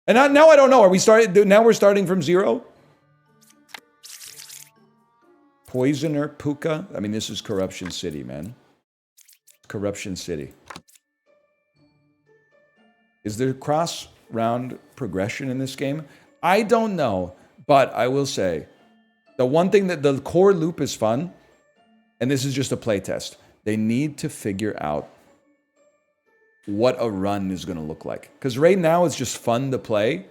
And now I don't know. Are we starting? Now we're starting from 0? Poisoner, Puka. I mean, this is Corruption City, man. Corruption City. Is there cross-round progression in this game? I don't know, but I will say, the one thing that the core loop is fun, and this is just a playtest. They need to figure out what a run is going to look like. Because right now it's just fun to play.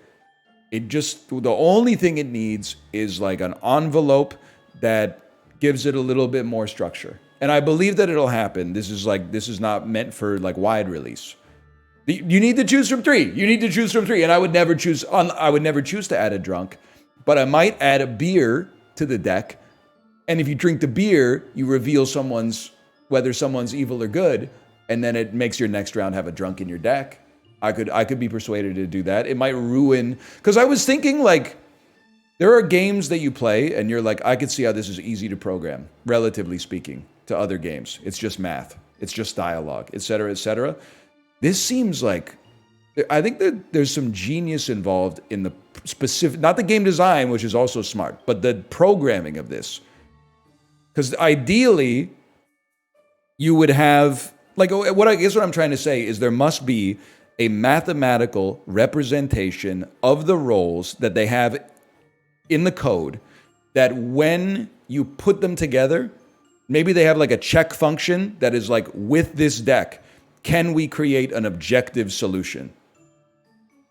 The only thing it needs is like an envelope that gives it a little bit more structure. And I believe that it'll happen. This is not meant for like wide release. You need to choose from 3. You need to choose from 3. And I would never choose to add a drunk, but I might add a beer to the deck. And if you drink the beer, you reveal whether someone's evil or good. And then it makes your next round have a drunk in your deck. I could be persuaded to do that. It might ruin, because I was thinking like, there are games that you play and you're like, I could see how this is easy to program, relatively speaking, to other games. It's just math. It's just dialogue, etc., etc. This seems like, I think that there's some genius involved in the specific, not the game design, which is also smart, but the programming of this. Because ideally, you would have, like, what I'm trying to say is there must be a mathematical representation of the roles that they have in the code, that when you put them together, maybe they have like a check function that is like, with this deck, can we create an objective solution?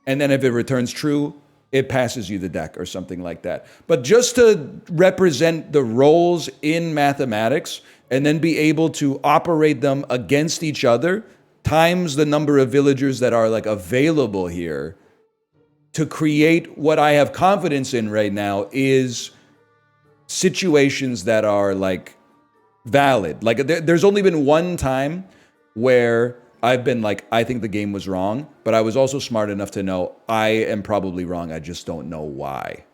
And then if it returns true, it passes you the deck or something like that. But just to represent the roles in mathematics and then be able to operate them against each other times the number of villagers that are like available here to create what I have confidence in right now is situations that are like valid. Like there's only been one time where I've been like, I think the game was wrong, but I was also smart enough to know I am probably wrong. I just don't know why.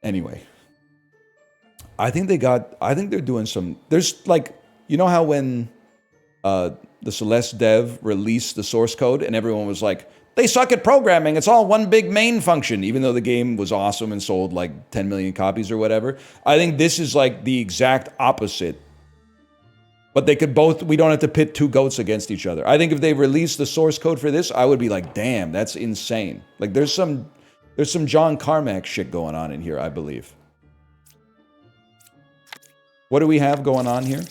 Anyway, I think they're doing some, there's like, you know how when the Celeste dev released the source code and everyone was like, they suck at programming, it's all one big main function, even though the game was awesome and sold like 10 million copies or whatever. I think this is like the exact opposite. But they could both, we don't have to pit two goats against each other. I think if they released the source code for this, I would be like, damn, that's insane. Like there's some John Carmack shit going on in here, I believe. What do we have going on here?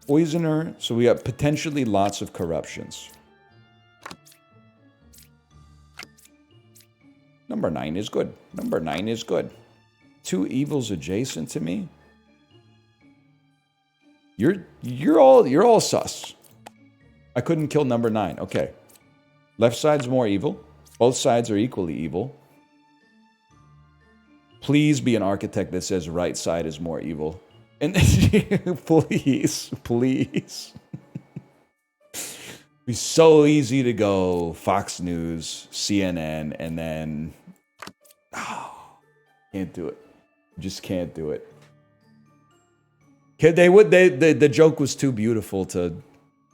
Poisoner, so we got potentially lots of corruptions. Number 9 is good. Number 9 is good. 2 evils adjacent to me. You're all sus. I couldn't kill number 9. Okay. Left side's more evil. Both sides are equally evil. Please be an architect that says right side is more evil. And please. Be so easy to go Fox News, CNN, and then can't do it. Just can't do it. The joke was too beautiful to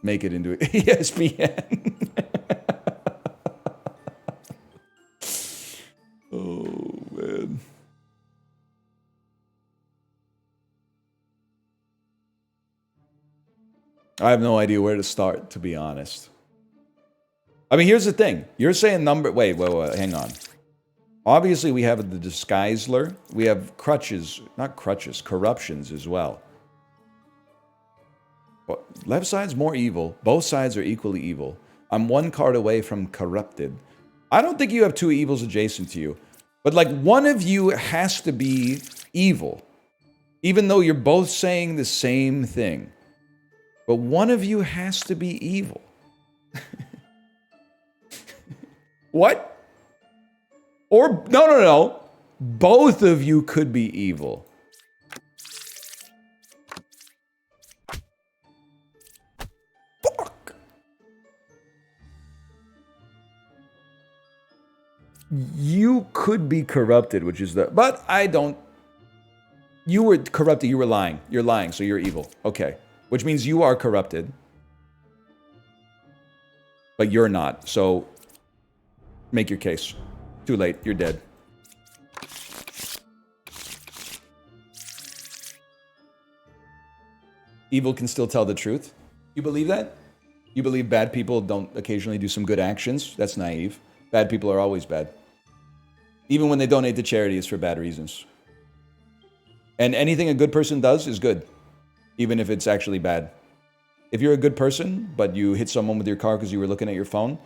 make it into ESPN. Oh man. I have no idea where to start, to be honest. I mean, here's the thing. You're saying number... Wait, hang on. Obviously, we have the Disguiseler. We have crutches. Not crutches, corruptions as well. But left side's more evil. Both sides are equally evil. I'm 1 card away from corrupted. I don't think you have 2 evils adjacent to you. But, like, one of you has to be evil. Even though you're both saying the same thing. But one of you has to be evil. What? Or, no. Both of you could be evil. Fuck. You could be corrupted, which is the... But I don't... You were corrupted, you were lying. You're lying, so you're evil. Okay. Which means you are corrupted. but you're not. So make your case. Too late. You're dead. Evil can still tell the truth. You believe that? You believe bad people don't occasionally do some good actions? That's naive. Bad people are always bad. Even when they donate to charity, it's for bad reasons. And anything a good person does is good, even if it's actually bad. If you're a good person, but you hit someone with your car because you were looking at your phone,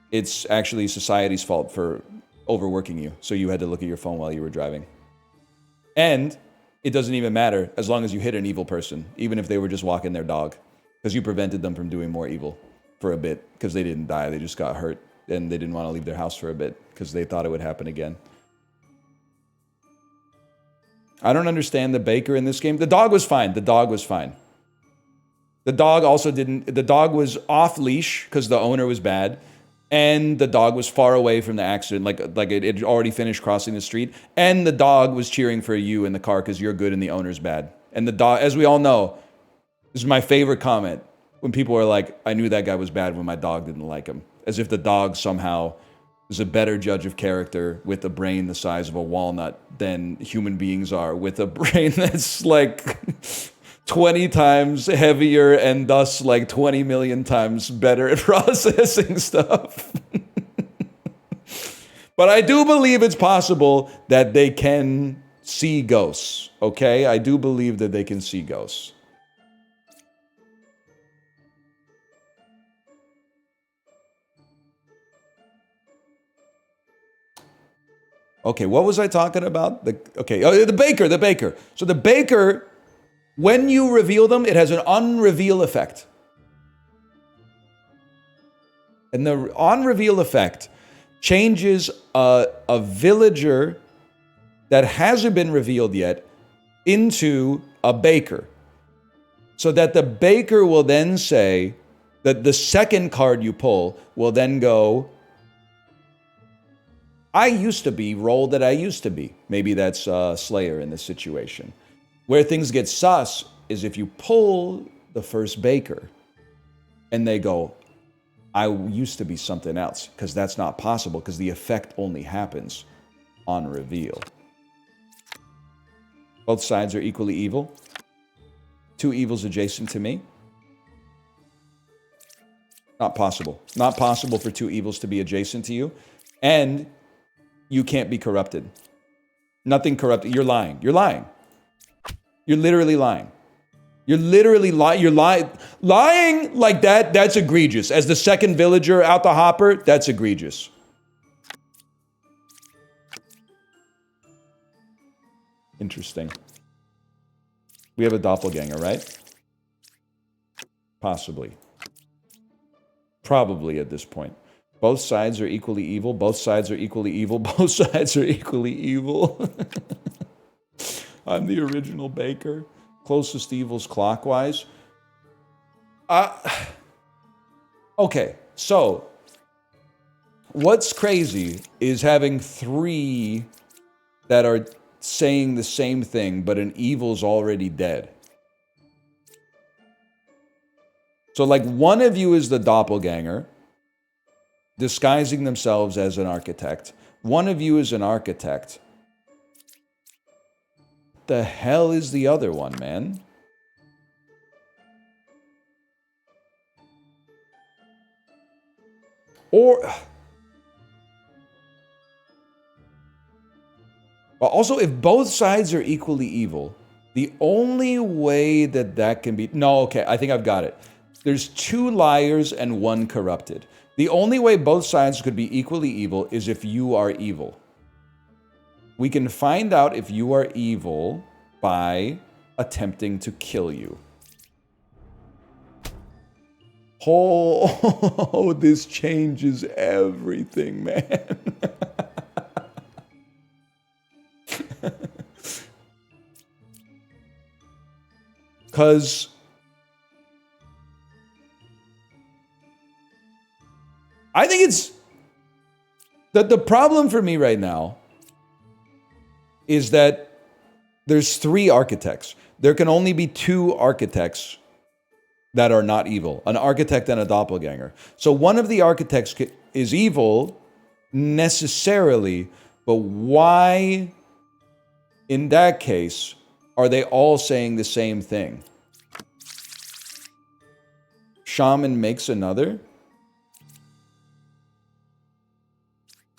it's actually society's fault for overworking you. So you had to look at your phone while you were driving. And it doesn't even matter as long as you hit an evil person, even if they were just walking their dog, because you prevented them from doing more evil for a bit because they didn't die. They just got hurt and they didn't want to leave their house for a bit because they thought it would happen again. I don't understand the baker in this game. The dog was fine. The dog was fine. The dog also didn't... The dog was off leash because the owner was bad. And the dog was far away from the accident. Like it had already finished crossing the street. And the dog was cheering for you in the car because you're good and the owner's bad. And the dog, as we all know, this is my favorite comment. When people are like, I knew that guy was bad when my dog didn't like him. As if the dog somehow is a better judge of character with a brain the size of a walnut than human beings are with a brain that's like 20 times heavier and thus like 20 million times better at processing stuff. But I do believe it's possible that they can see ghosts, okay? I do believe that they can see ghosts. Okay, what was I talking about? The baker. So the baker, when you reveal them, it has an unreveal effect. And the unreveal effect changes a villager that hasn't been revealed yet into a baker. So that the baker will then say that the second card you pull will then go, I used to be, roll that I used to be. Maybe that's Slayer in this situation. Where things get sus is if you pull the first baker and they go, I used to be something else, because that's not possible, because the effect only happens on reveal. Both sides are equally evil. Two evils adjacent to me. Not possible. Not possible for two evils to be adjacent to you. And you can't be corrupted. Nothing corrupted. You're lying. You're lying. You're literally lying. You're literally lying. You're lying. Lying like that, that's egregious. As the second villager out the hopper, that's egregious. Interesting. We have a doppelganger, right? Possibly. Probably at this point. Both sides are equally evil. Both sides are equally evil. Both sides are equally evil. I'm the original baker. Closest evils clockwise. Okay, so what's crazy is having three that are saying the same thing, but an evil's already dead. So like one of you is the doppelganger, disguising themselves as an architect. One of you is an architect. The hell is the other one, man? Or... also, if both sides are equally evil, the only way that that can be... No, okay, I think I've got it. There's two liars and one corrupted. The only way both sides could be equally evil is if you are evil. We can find out if you are evil by attempting to kill you. Oh, this changes everything, man. Because I think it's that the problem for me right now is that there's three architects. There can only be two architects that are not evil. An architect and a doppelganger. So one of the architects is evil necessarily, but why in that case are they all saying the same thing? Shaman makes another?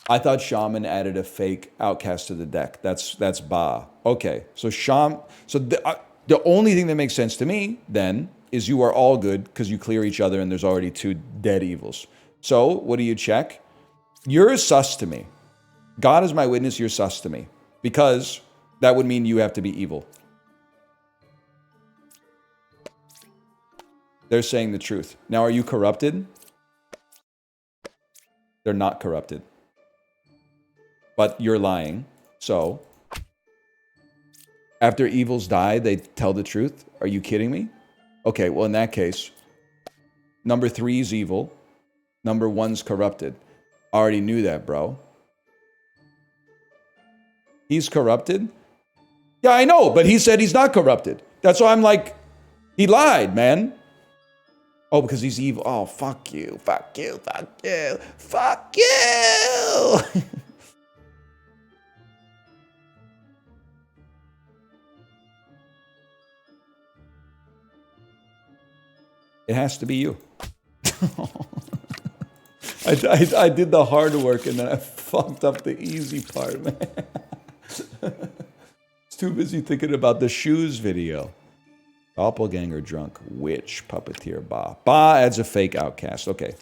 I thought Shaman added a fake outcast to the deck. That's Ba. Okay, so the only thing that makes sense to me then is you are all good because you clear each other and there's already 2 dead evils. So what do you check? You're sus to me. God is my witness, you're sus to me. Because that would mean you have to be evil. They're saying the truth. Now, are you corrupted? They're not corrupted. But you're lying. So, after evils die, they tell the truth? Are you kidding me? Okay, well, in that case, number 3 is evil. Number 1's corrupted. I already knew that, bro. He's corrupted? Yeah, I know, but he said he's not corrupted. That's why I'm like, he lied, man. Oh, because he's evil. Oh, fuck you, fuck you, fuck you, fuck you. It has to be you. I did the hard work and then I fucked up the easy part, man. It's too busy thinking about the shoes video. Doppelganger drunk, witch, puppeteer, Ba. Ba adds a fake outcast. Okay.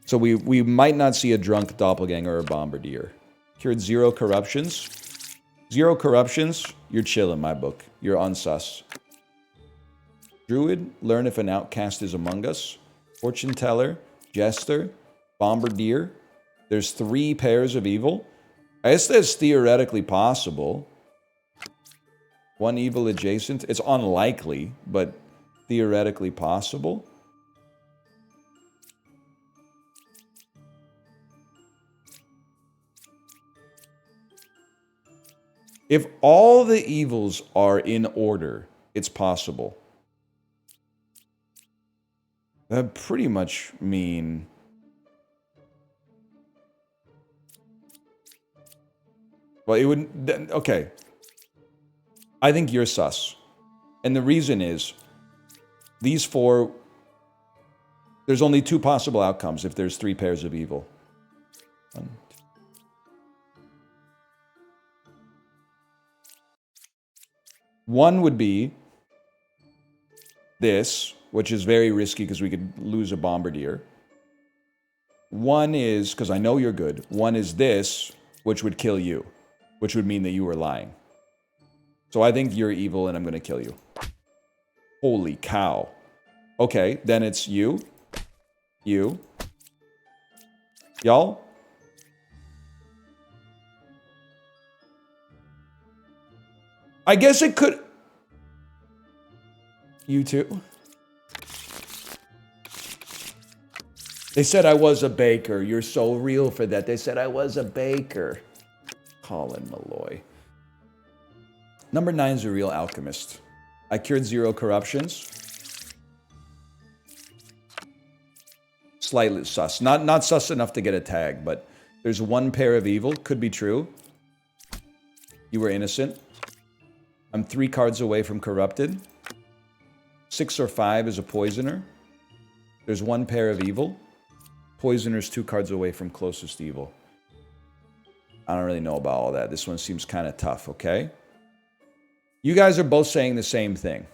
So we might not see a drunk doppelganger or bombardier. Cured 0 corruptions. 0 corruptions, you're chill in my book. You're unsus. Druid, learn if an outcast is among us. Fortune teller, jester, bombardier. There's 3 pairs of evil. I guess that's theoretically possible. 1 evil adjacent. It's unlikely, but theoretically possible. If all the evils are in order, it's possible. That would pretty much mean... Well, it would... Okay. I think you're sus. And the reason is, these 4... There's only 2 possible outcomes if there's 3 pairs of evil. 1, 2. One would be this, which is very risky because we could lose a bombardier. 1 is, because I know you're good, 1 is this, which would kill you, which would mean that you were lying. So I think you're evil and I'm going to kill you. Holy cow. Okay, then it's you. You. Y'all? I guess it could... You too? They said I was a baker. You're so real for that. They said I was a baker. Colin Malloy. Number 9 is a real alchemist. I cured 0 corruptions. Slightly sus. Not sus enough to get a tag, but there's 1 pair of evil. Could be true. You were innocent. I'm 3 cards away from corrupted. 6 or 5 is a poisoner. There's 1 pair of evil. Poisoner's 2 cards away from closest evil. I don't really know about all that. This one seems kind of tough, okay? You guys are both saying the same thing.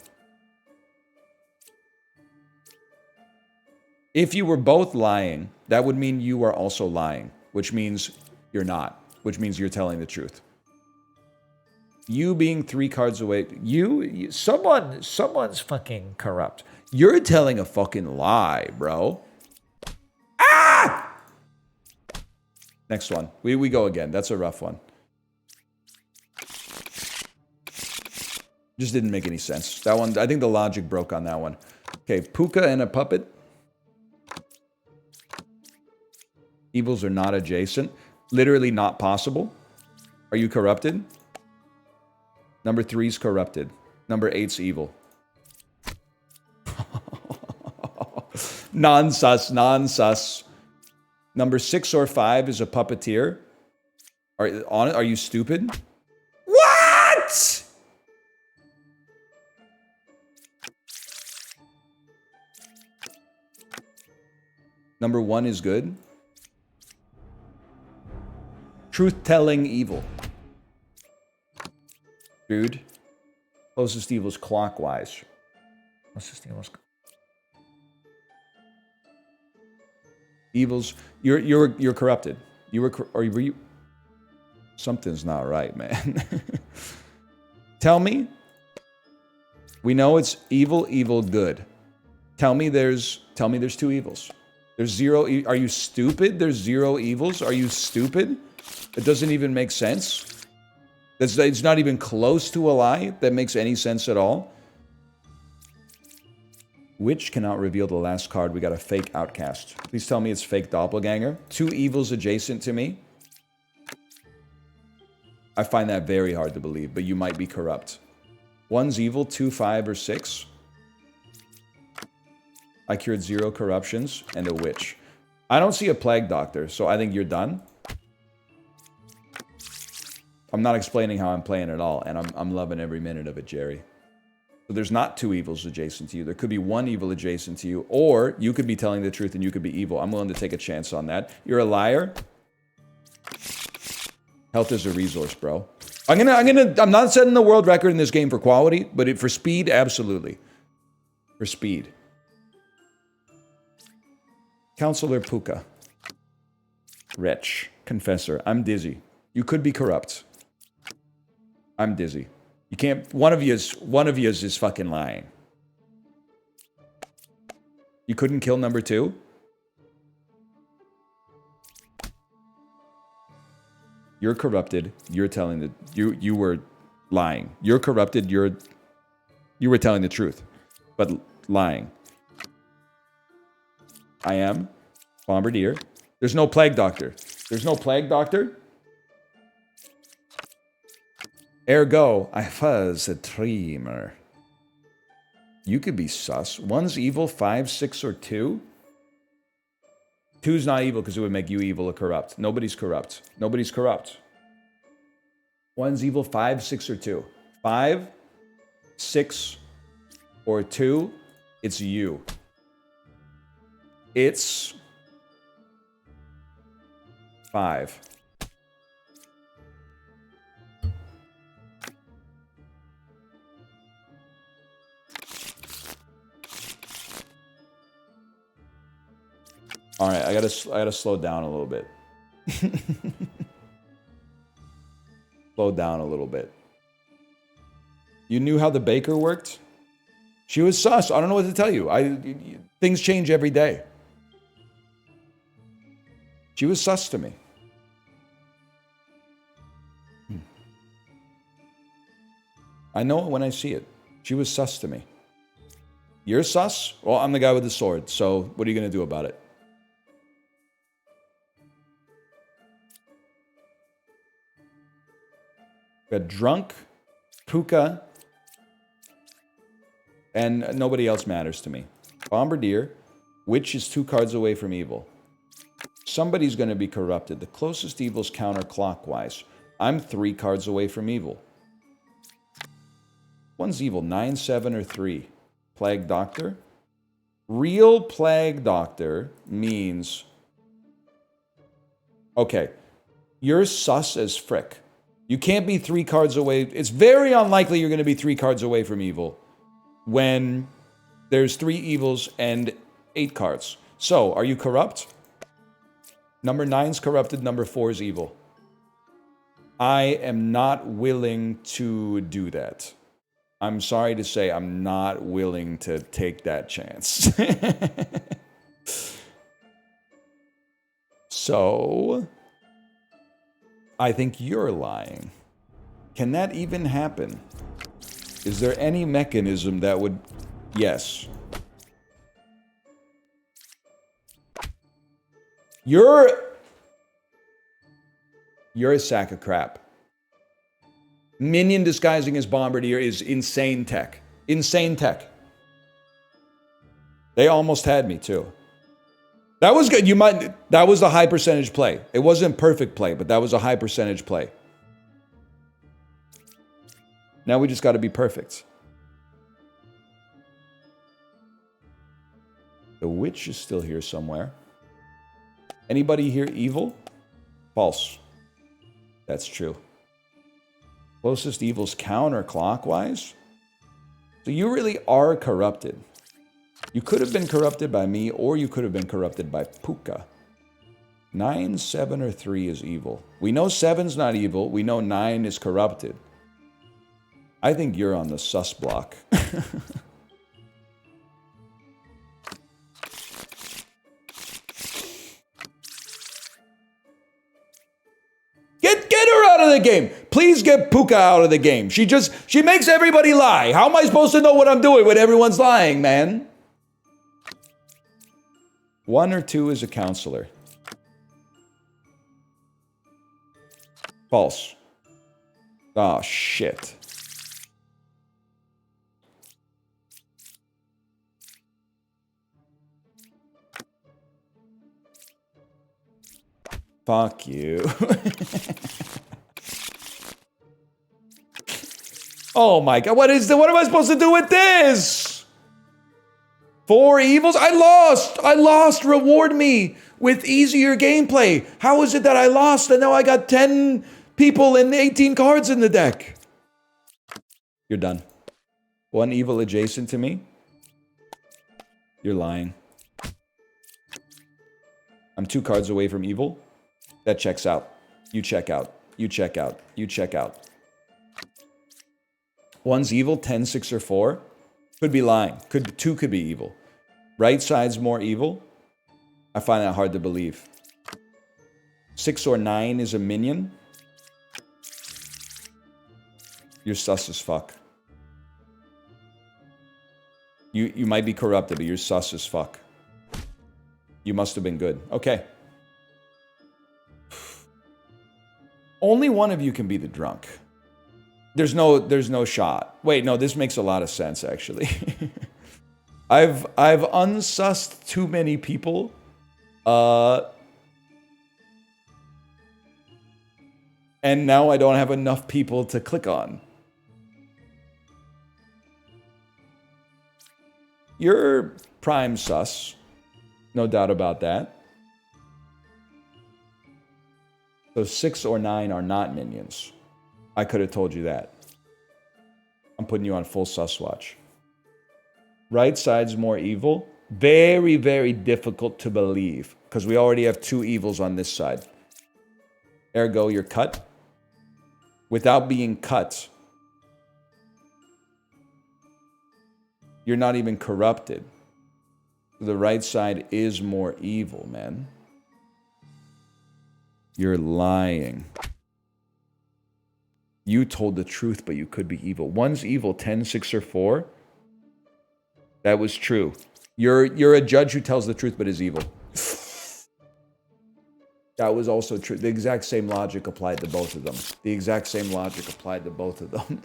If you were both lying, that would mean you are also lying, which means you're not, which means you're telling the truth. You being 3 cards away, someone's fucking corrupt. You're telling a fucking lie, bro. Ah! Next one. We go again. That's a rough one. Just didn't make any sense. That one, I think the logic broke on that one. Okay, Puka and a puppet. Evils are not adjacent. Literally not possible. Are you corrupted? Number 3's corrupted. Number 8's evil. Non-sus, non-sus. Number 6 or 5 is a puppeteer. Are you stupid? What? Number 1 is good. Truth-telling evil. Dude. Closest evil is clockwise. Closest evil is... Evils. You're corrupted. Were you... Something's not right, man. Tell me. We know it's evil, evil, good. Tell me there's 2 evils. There's 0. Are you stupid? There's 0 evils. Are you stupid? It doesn't even make sense. It's not even close to a lie that makes any sense at all. Witch cannot reveal the last card. We got a fake outcast. Please tell me it's fake doppelganger. 2 evils adjacent to me. I find that very hard to believe, but you might be corrupt. 1's evil, 2, 5, or 6. I cured 0 corruptions and a witch. I don't see a plague doctor, so I think you're done. I'm not explaining how I'm playing at all, and I'm loving every minute of it, Jerry. So there's not 2 evils adjacent to you. There could be 1 evil adjacent to you, or you could be telling the truth and you could be evil. I'm willing to take a chance on that. You're a liar. Health is a resource, bro. I'm not setting the world record in this game for quality, but for speed, absolutely. For speed. Counselor Puka. Wretch. Confessor. I'm dizzy. You could be corrupt. I'm dizzy. You can't... One of you is fucking lying. You couldn't kill number 2? You're corrupted. You're telling the... You were lying. You're corrupted. You were telling the truth. But lying. I am. Bombardier. There's no plague doctor. There's no plague doctor? Ergo, I was a dreamer. You could be sus. 1's evil, 5, 6, or 2? 2's not evil because it would make you evil or corrupt. Nobody's corrupt. Nobody's corrupt. 1's evil, 5, 6, or 2. 5, 6, or 2, it's you. It's 5. All right, I gotta slow down a little bit. Slow down a little bit. You knew how the baker worked? She was sus. I don't know what to tell you. Things change every day. She was sus to me. I know it when I see it. She was sus to me. You're sus? Well, I'm the guy with the sword, so what are you going to do about it? We got drunk, Puka, and nobody else matters to me. Bombardier, witch is 2 cards away from evil. Somebody's going to be corrupted. The closest evil's counterclockwise. I'm 3 cards away from evil. 1's evil, 9, 7, or 3. Plague Doctor. Real Plague Doctor means... Okay, you're sus as frick. You can't be 3 cards away. It's very unlikely you're going to be 3 cards away from evil when there's 3 evils and 8 cards. So, are you corrupt? Number 9's corrupted, number 4's evil. I am not willing to do that. I'm sorry to say I'm not willing to take that chance. So, I think you're lying. Can that even happen? Is there any mechanism that would... Yes. You're a sack of crap. Minion disguising as Bombardier is insane tech. Insane tech. They almost had me, too. That was good. That was a high percentage play. It wasn't perfect play, but that was a high percentage play. Now we just got to be perfect. The witch is still here somewhere. Anybody here evil? False. That's true. Closest evil's counterclockwise. So you really are corrupted. You could have been corrupted by me, or you could have been corrupted by Puka. 9, 7, or 3 is evil. We know 7's not evil. We know 9 is corrupted. I think you're on the sus block. Get her out of the game. Please get Puka out of the game. She makes everybody lie. How am I supposed to know what I'm doing when everyone's lying, man? 1 or 2 is a counselor. False. Oh, shit. Fuck you. Oh my god, what am I supposed to do with this? 4 evils? I lost. Reward me with easier gameplay. How is it that I lost and now I got 10 people and 18 cards in the deck? You're done. 1 evil adjacent to me? You're lying. I'm 2 cards away from evil. That checks out. You check out. You check out. You check out. 1's evil, 10, 6, or 4. Could be lying. 2 could be evil. Right side's more evil. I find that hard to believe. 6 or 9 is a minion. You're sus as fuck. You might be corrupted, but you're sus as fuck. You must have been good. Okay. Only one of you can be the drunk. There's no shot. Wait, no, this makes a lot of sense, actually. I've unsussed too many people. And now I don't have enough people to click on. You're prime sus. No doubt about that. So 6 or 9 are not minions. I could have told you that. I'm putting you on full sus watch. Right side's more evil. Very, very difficult to believe. Because we already have 2 evils on this side. Ergo, you're cut. Without being cut, you're not even corrupted. The right side is more evil, man. You're lying. You told the truth, but you could be evil. 1's evil, 10, 6, or 4. That was true. You're a judge who tells the truth, but is evil. That was also true. The exact same logic applied to both of them. The exact same logic applied to both of them.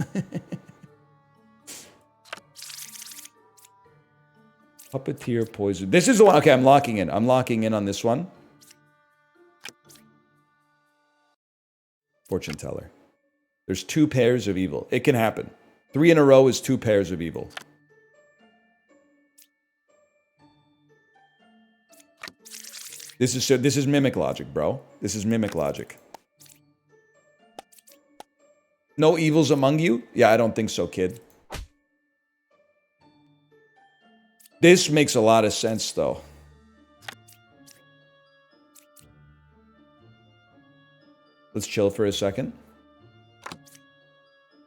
Puppeteer poison. This is the one. Okay, I'm locking in. I'm locking in on this one. Fortune teller. There's 2 pairs of evil. It can happen. 3 in a row is 2 pairs of evil. This is mimic logic, bro. This is mimic logic. No evils among you? Yeah, I don't think so, kid. This makes a lot of sense, though. Let's chill for a second.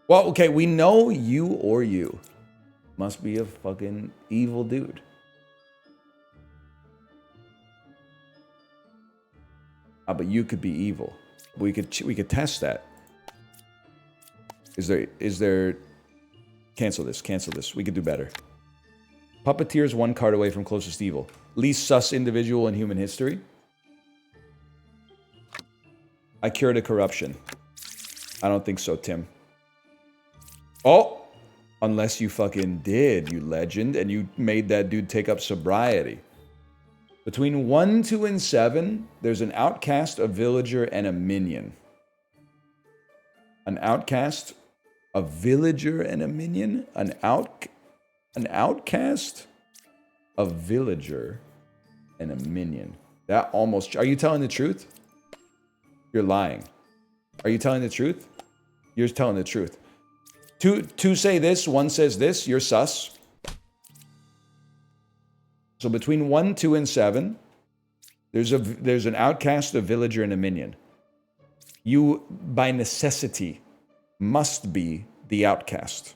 Well, okay, we know you or you must be a fucking evil dude. But you could be evil. We could test that. Is there cancel this. We could do better. Puppeteer is 1 card away from closest evil. Least sus individual in human history. I cured a corruption. I don't think so, Tim. Oh! Unless you fucking did, you legend, and you made that dude take up sobriety. Between 1, 2, and 7, there's an outcast, a villager, and a minion. An outcast, a villager, and a minion? An outcast, a villager, and a minion. That almost... Are you telling the truth? You're lying. Are you telling the truth? You're telling the truth. Two say this, one says this. You're sus. So between 1, 2, and 7, there's an outcast, a villager, and a minion. You, by necessity, must be the outcast.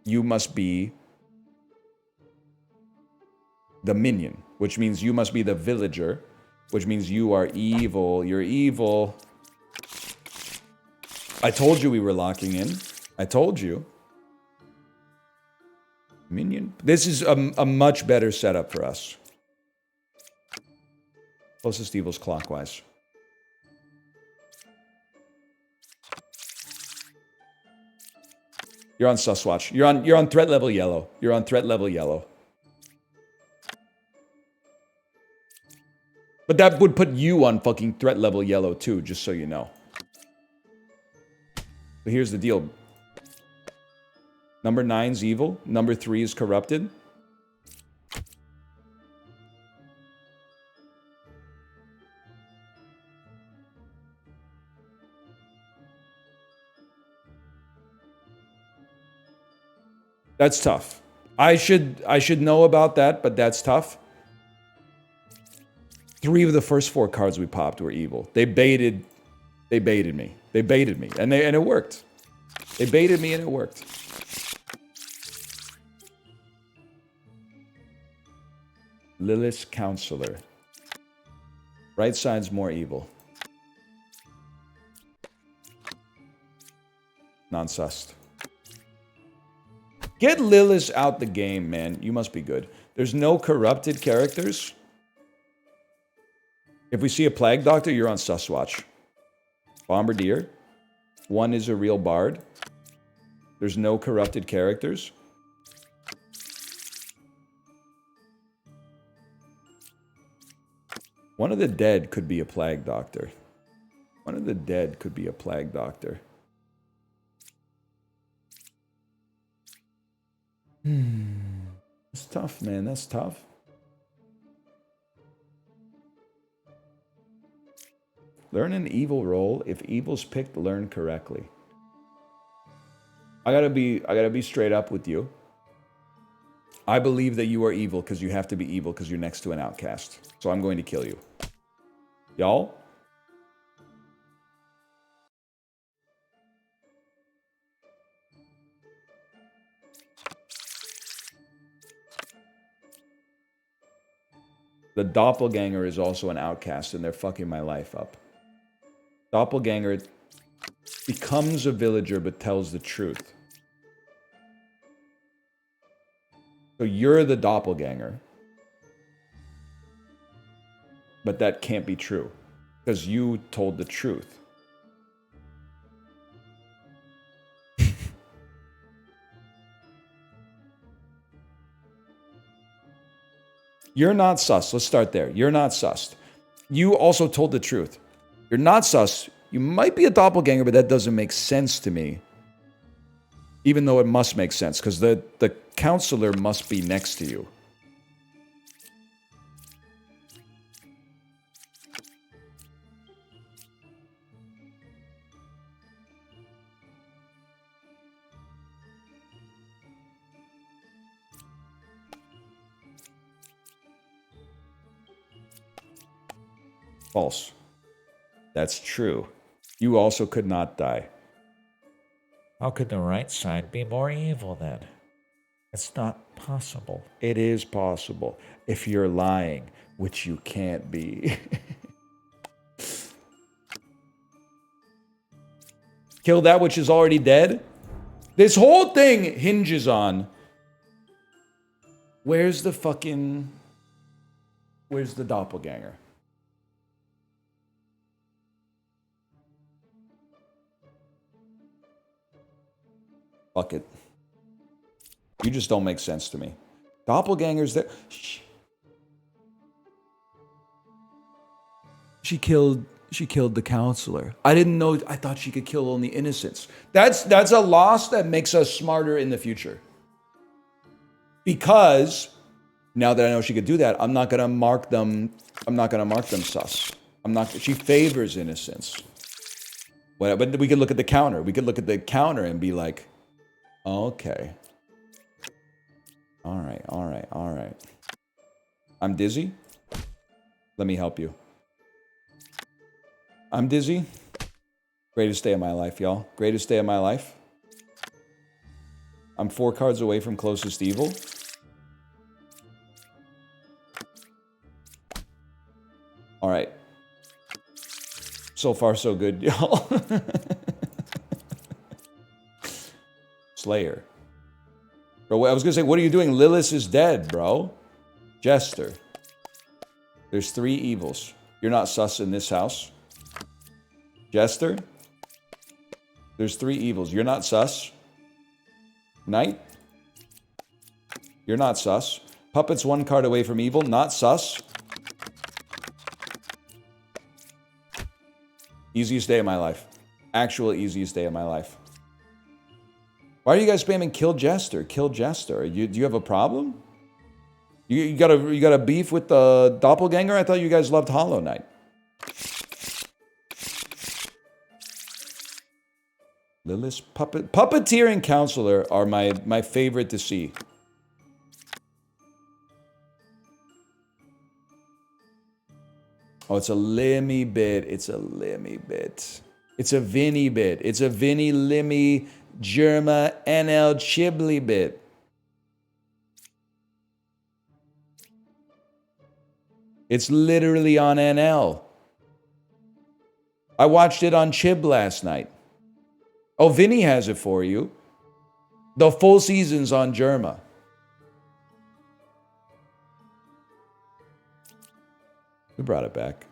You must be the minion, which means you must be the villager, which means you are evil. You're evil. I told you we were locking in. I told you. Minion. This is a much better setup for us. Closest evil's clockwise. You're on sus watch. You're on threat level yellow. You're on threat level yellow. But that would put you on fucking threat level yellow too, just so you know. But here's the deal. Number 9's evil. Number 3 is corrupted. That's tough. I should know about that, but that's tough. 3 of the first 4 cards we popped were evil. They baited me. They baited me. And it worked. They baited me and it worked. Lilith's Counselor. Right side's more evil. Non-sussed. Get Lilith out the game, man. You must be good. There's no corrupted characters. If we see a Plague Doctor, you're on sus watch. Bombardier. 1 is a real bard. There's no corrupted characters. One of the dead could be a Plague Doctor. One of the dead could be a Plague Doctor. That's tough, man. That's tough. Learn an evil role. If evil's picked, learn correctly. I gotta be straight up with you. I believe that you are evil because you have to be evil because you're next to an outcast. So I'm going to kill you. Y'all? The doppelganger is also an outcast and they're fucking my life up. Doppelganger becomes a villager but tells the truth. So you're the doppelganger. But that can't be true. Because you told the truth. You're not sus. Let's start there. You're not sus. You also told the truth. You're not sus. You might be a doppelganger, but that doesn't make sense to me. Even though it must make sense, because the counselor must be next to you. False. That's true. You also could not die. How could the right side be more evil then? It's not possible. It is possible if you're lying, which you can't be. Kill that which is already dead? This whole thing hinges on... Where's the doppelganger? Fuck it. You just don't make sense to me. Doppelgangers there. Shh. She killed the counselor. I didn't know. I thought she could kill only innocents. That's a loss that makes us smarter in the future. Because now that I know she could do that, I'm not gonna mark them sus. She favors innocence. But we could look at the counter. We could look at the counter and be like, okay. All right. I'm dizzy. Let me help you. I'm dizzy. Greatest day of my life, y'all. Greatest day of my life. I'm 4 cards away from closest evil. All right. So far, so good, y'all. Slayer. Bro, I was gonna say, what are you doing? Lilith is dead, bro. Jester. There's 3 evils. You're not sus in this house. Jester. There's 3 evils. You're not sus. Knight. You're not sus. Puppet's 1 card away from evil. Not sus. Easiest day of my life. Actual easiest day of my life. Why are you guys spamming kill Jester? Kill Jester. Do you have a problem? You got a beef with the doppelganger? I thought you guys loved Hollow Knight. Lilith's puppeteer and counselor are my favorite to see. Oh, it's a Limmy bit. It's a Limmy bit. It's a Vinny bit. It's a Vinny Limmy Germa NL Chibli bit. It's literally on NL. I watched it on Chib last night. Oh, Vinny has it for you. The full season's on Germa. We brought it back.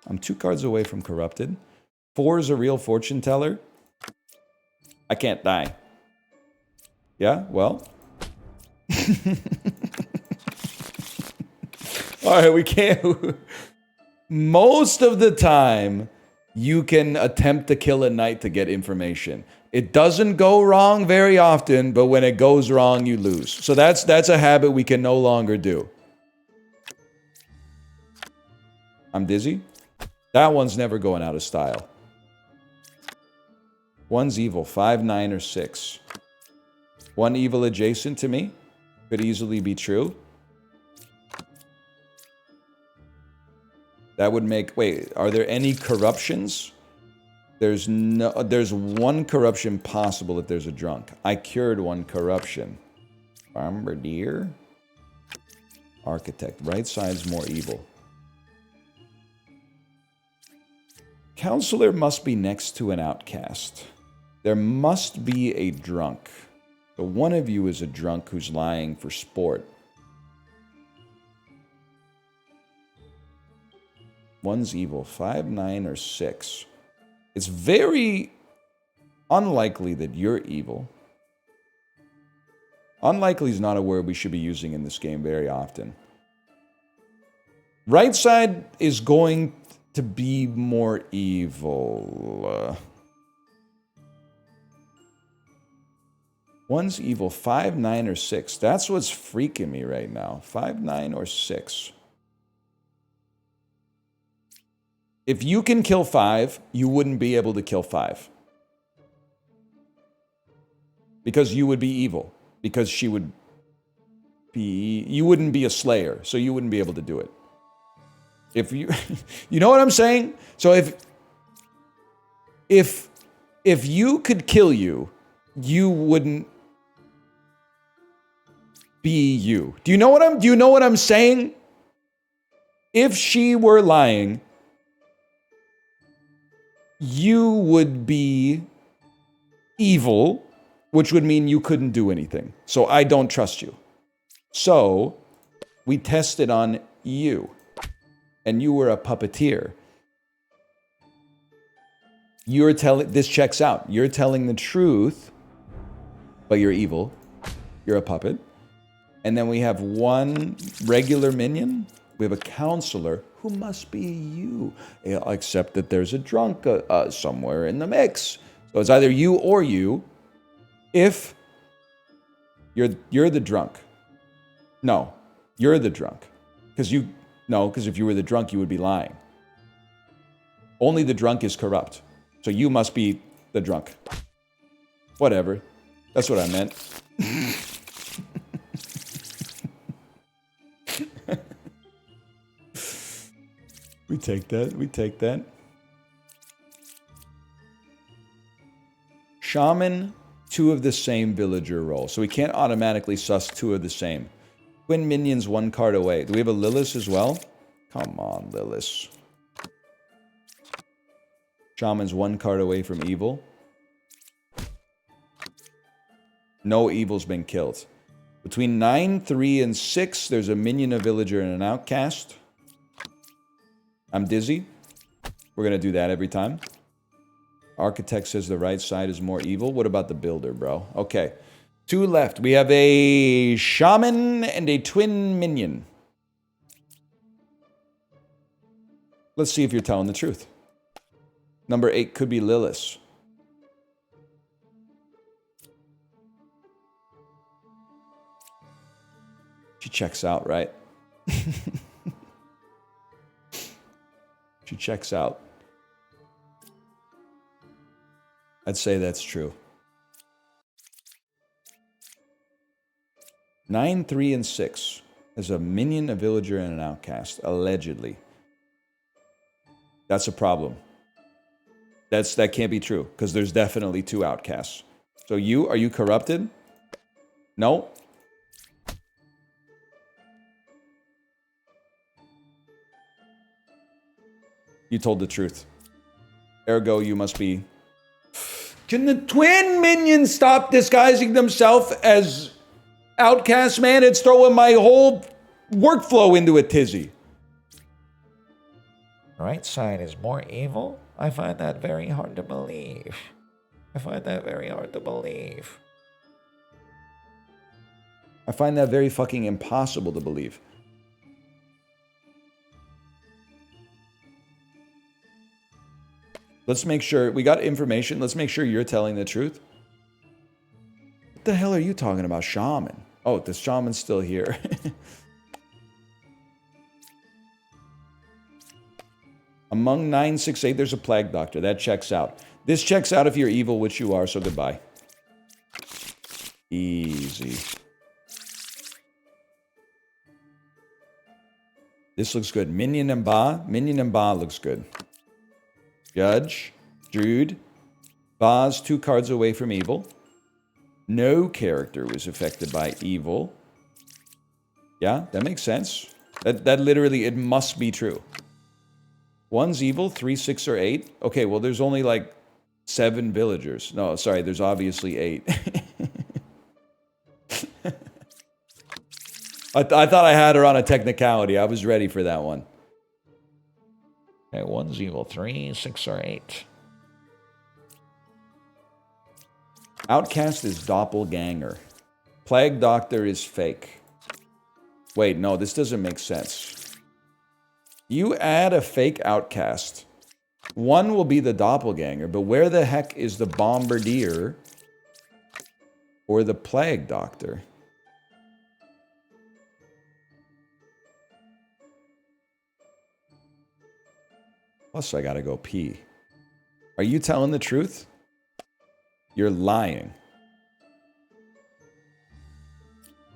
I'm 2 cards away from corrupted. 4 is a real fortune teller. I can't die. Yeah, well. All right, we can't. Most of the time, you can attempt to kill a knight to get information. It doesn't go wrong very often, but when it goes wrong, you lose. So that's a habit we can no longer do. I'm dizzy. That one's never going out of style. 1's evil, 5, 9, or 6. 1 evil adjacent to me. Could easily be true. That would make... Wait, are there any corruptions? There's 1 corruption possible if there's a drunk. I cured 1 corruption. Bombardier. Architect. Right side's more evil. Counselor must be next to an outcast. There must be a drunk. So one of you is a drunk who's lying for sport. 1's evil. 5, 9, or 6. It's very unlikely that you're evil. Unlikely is not a word we should be using in this game very often. Right side is going to be more evil. 1's evil. 5, 9, or 6. That's what's freaking me right now. 5, 9, or 6. If you can kill 5, you wouldn't be able to kill 5. Because you would be evil. Because she would be... You wouldn't be a slayer, so you wouldn't be able to do it. If you... You know what I'm saying? So if you could kill you, you wouldn't be you. Do you know what I'm saying? If she were lying... You would be evil, which would mean you couldn't do anything. So I don't trust you. So we tested on you. And you were a puppeteer. You're telling... This checks out. You're telling the truth, but you're evil. You're a puppet. And then we have 1 regular minion We have a counselor who must be you, except that there's a drunk somewhere in the mix. So it's either you or you. If you're the drunk. No, you're the drunk. Because if you were the drunk, you would be lying. Only the drunk is corrupt. So you must be the drunk. Whatever. That's what I meant. We take that. Shaman, 2 of the same villager roll. So we can't automatically suss 2 of the same. Twin minions, 1 card away. Do we have a Lilith as well? Come on, Lilith. Shaman's 1 card away from evil. No evil's been killed. Between 9, 3, and 6, there's a minion, a villager, and an outcast. I'm dizzy. We're going to do that every time. Architect says the right side is more evil. What about the builder, bro? Okay. 2 left. We have a shaman and a twin minion. Let's see if you're telling the truth. Number 8 could be Lilith. She checks out, right? She checks out. I'd say that's true. 9, 3, and 6. There's a minion, a villager, and an outcast. Allegedly. That's a problem. That can't be true, because there's definitely 2 outcasts. So are you corrupted? No? You told the truth. Ergo, you must be... Can the twin minions stop disguising themselves as outcasts, man? It's throwing my whole workflow into a tizzy. The right side is more evil? I find that very hard to believe. I find that very fucking impossible to believe. Let's make sure we got information. Let's make sure you're telling the truth. What the hell are you talking about, shaman? Oh, the shaman's still here. Among 9, 6, 8, there's a plague doctor. That checks out. This checks out if you're evil, which you are, so goodbye. Easy. This looks good. Minion and Ba. Minion and Ba looks good. Judge. Druid. Ba's 2 cards away from evil. No character was affected by evil. Yeah, that makes sense. That literally, it must be true. 1's evil, 3, 6, or 8. Okay, well, there's only like 7 villagers. No, sorry, there's obviously 8. I thought I had her on a technicality. I was ready for that one. Okay, 1's evil, 3, 6, or 8. Outcast is doppelganger. Plague Doctor is fake. Wait, no, this doesn't make sense. You add a fake outcast. 1 will be the doppelganger, but where the heck is the bombardier or the Plague Doctor? Plus, I gotta go pee. Are you telling the truth? You're lying.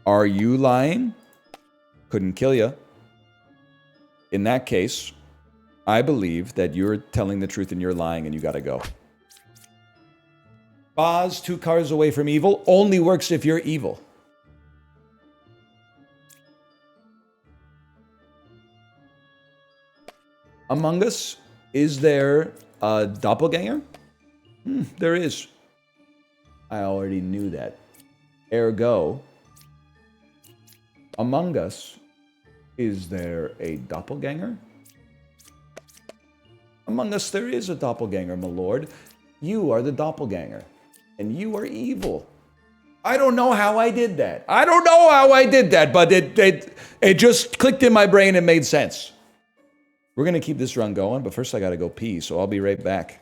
Are you lying? Couldn't kill you. In that case, I believe that you're telling the truth and you're lying and you gotta go. Ba's 2 cards away from evil only works if you're evil. Among Us, is there a doppelganger? There is. I already knew that. Ergo, Among Us, is there a doppelganger? Among Us, there is a doppelganger, my lord. You are the doppelganger, and you are evil. I don't know how I did that. I don't know how I did that, but it just clicked in my brain and made sense. We're going to keep this run going, but first I got to go pee, so I'll be right back.